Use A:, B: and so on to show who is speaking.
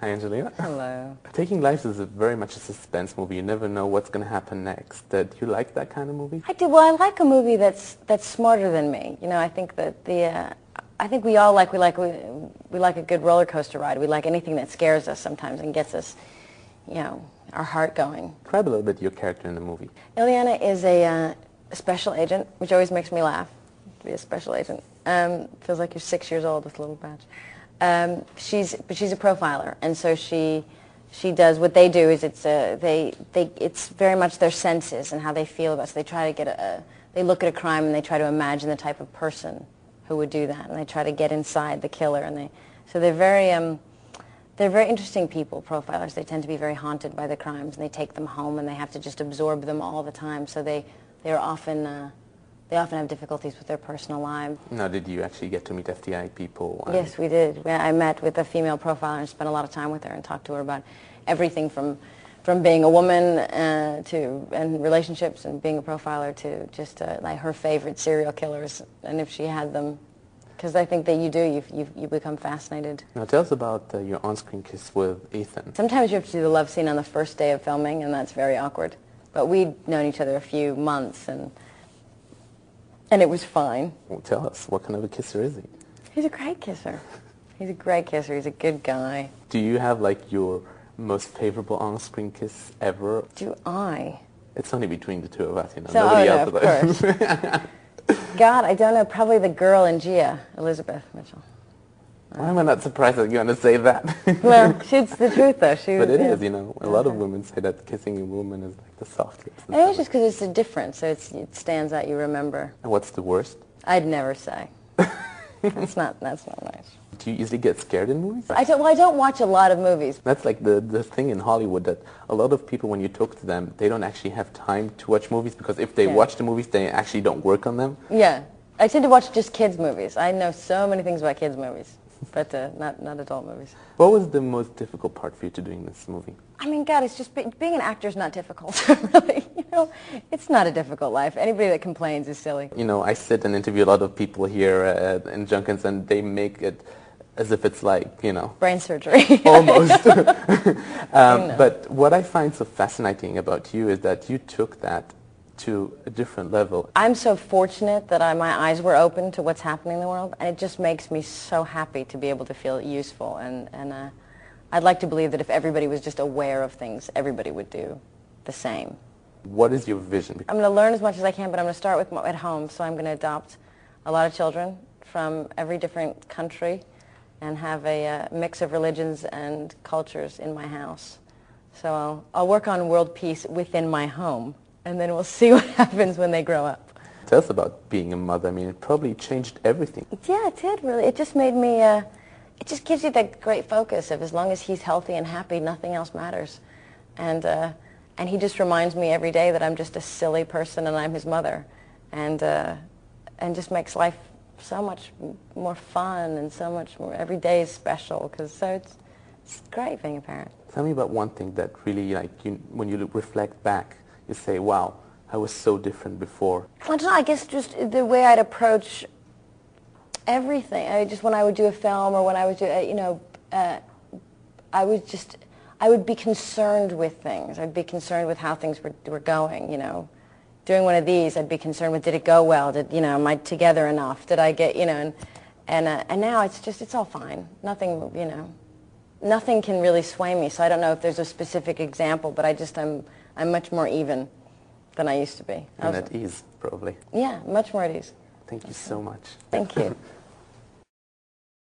A: Hi, Angelina.
B: Hello.
A: Taking Lives is very much a suspense movie. You never know what's going to happen next. Do you like that kind of movie?
B: I do. Well, I like a movie that's smarter than me. You know, I think that I think we all like we like a good roller coaster ride. We like anything that scares us sometimes and gets us, you know, our heart going.
A: Describe a little bit your character in the movie.
B: Ileana is a special agent, which always makes me laugh. To be a special agent feels like you're 6 years old with a little badge. She's a profiler, and so she does what they do is it's very much their senses and how they feel about it. So they try to get they look at a crime and they try to imagine the type of person who would do that, and they try to get inside the killer, and they're very interesting people, profilers. They tend to be very haunted by the crimes, and they take them home and they have to just absorb them all the time. So they often have difficulties with their personal lives.
A: Now, did you actually get to meet FTI people?
B: Yes, we did. I met with a female profiler and spent a lot of time with her and talked to her about everything from being a woman and relationships and being a profiler to just like her favorite serial killers, and if she had them. Because I think that you become fascinated.
A: Now, tell us about your on-screen kiss with Ethan.
B: Sometimes you have to do the love scene on the first day of filming, and that's very awkward. But we'd known each other a few months, and it was fine.
A: Well, tell us, what kind of a kisser is he?
B: He's a great kisser. He's a great kisser. He's a good guy.
A: Do you have like your most favorable on-screen kiss ever?
B: Do I?
A: It's only between the two of us, you know.
B: So,
A: Nobody
B: no,
A: else.
B: of course. God, I don't know. Probably the girl in Gia, Elizabeth Mitchell.
A: Why am I not surprised that you're going to say that?
B: Well, it's the truth, though.
A: But it is, you know. A lot of women say that kissing a woman is like the soft kiss.
B: And it's just because it's a difference, so it stands out. You remember.
A: And what's the worst?
B: I'd never say. That's not nice.
A: Do you easily get scared in movies?
B: I don't watch a lot of movies.
A: That's like the thing in Hollywood, that a lot of people, when you talk to them, they don't actually have time to watch movies, because if they watch the movies, they actually don't work on them.
B: Yeah. I tend to watch just kids' movies. I know so many things about kids' movies, but not adult movies.
A: What was the most difficult part for you to doing this movie?
B: I mean, God, it's just being an actor is not difficult, really. You know, it's not a difficult life. Anybody that complains is silly.
A: You know, I sit and interview a lot of people here in Junkins, and they make it as if it's like, you know...
B: brain surgery.
A: Almost. But what I find so fascinating about you is that you took that to a different level.
B: I'm so fortunate that my eyes were open to what's happening in the world, and it just makes me so happy to be able to feel useful. And I'd like to believe that if everybody was just aware of things, everybody would do the same.
A: What is your vision?
B: I'm going to learn as much as I can, but I'm going to start with at home. So I'm going to adopt a lot of children from every different country and have a mix of religions and cultures in my house. So I'll work on world peace within my home, and then we'll see what happens when they grow up.
A: Tell us about being a mother. I mean, it probably changed everything.
B: Yeah, it did, really. It just made me, it just gives you that great focus of as long as he's healthy and happy, nothing else matters. And he just reminds me every day that I'm just a silly person and I'm his mother. And just makes life so much more fun and so much more, every day is special, so it's great being a parent.
A: Tell me about one thing that really, like, when you reflect back, you say, wow, I was so different before.
B: I don't know, I guess just the way I'd approach everything. When I would do a film or when I would do, I would be concerned with things. I'd be concerned with how things were going, you know. Doing one of these, I'd be concerned with, did it go well? Am I together enough? Did I get, and now it's all fine. Nothing, nothing can really sway me. So I don't know if there's a specific example, but I'm much more even than I used to be.
A: And at ease, probably.
B: Yeah, much more at ease.
A: Thank you so much.
B: Thank you.